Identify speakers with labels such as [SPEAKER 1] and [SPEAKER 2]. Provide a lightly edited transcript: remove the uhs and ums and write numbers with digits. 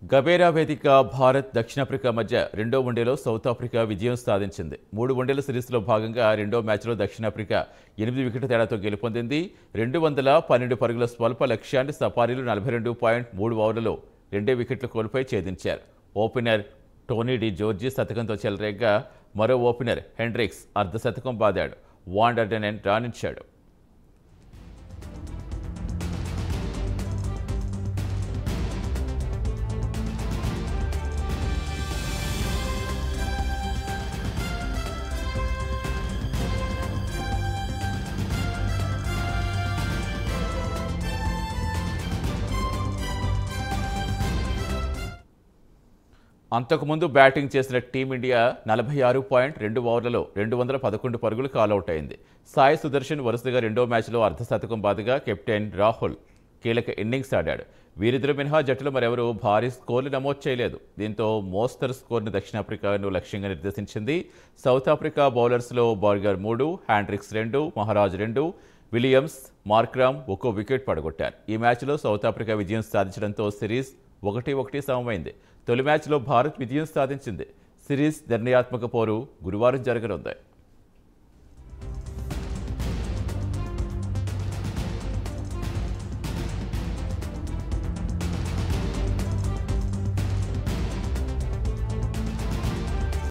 [SPEAKER 1] గబేరా వేదిక భారత్ దక్షిణాఫ్రికా మధ్య రెండో వన్డేలో సౌత్ ఆఫ్రికా విజయం సాధించింది. 3 వన్డేల సిరీస్లో భాగంగా రెండో మ్యాచ్లో దక్షిణాఫ్రికా 8 వికెట్ల తేడాతో గెలుపొందింది. 212 పరుగుల స్వల్ప లక్ష్యాన్ని సఫారీలు 42.3 ఓవర్లలో 2 వికెట్లు కోల్పోయి ఛేదించారు. ఓపెనర్ టోనీ డి జోర్జీ శతకంతో చెలరేగ్గా మరో ఓపెనర్ హెండ్రిక్స్ అర్ధశతకం బాదాడు. వాన్ డర్డెనెన్ రాణించాడు. అంతకుముందు బ్యాటింగ్ చేసిన టీమిండియా 46.2 ఓవర్లలో 211 పరుగులకు ఆలౌట్ అయింది. సాయి సుదర్శన్ వరుసగా రెండో మ్యాచ్లో అర్ధశతకం బాదుగా కెప్టెన్ రాహుల్ కీలక ఇన్నింగ్స్ ఆడాడు. వీరిద్దరు మినహా జట్టులో మరెవరూ భారీ స్కోర్లు నమోదు చేయలేదు. దీంతో మోస్తరు స్కోర్ను దక్షిణాఫ్రికాను లక్ష్యంగా నిర్దేశించింది. South Africa బౌలర్స్లో బార్గర్ 3, హ్యాండ్రిక్స్ 2, Maharaj 2, Williams, Markram ఒక్కో వికెట్ పడగొట్టారు. ఈ మ్యాచ్లో సౌత్ ఆఫ్రికా విజయం సాధించడంతో సిరీస్ 1-1 సమమైంది. తొలి మ్యాచ్లో భారత్ విజయం సాధించింది. సిరీస్ నిర్ణయాత్మక పోరు గురువారం జరగనుంది.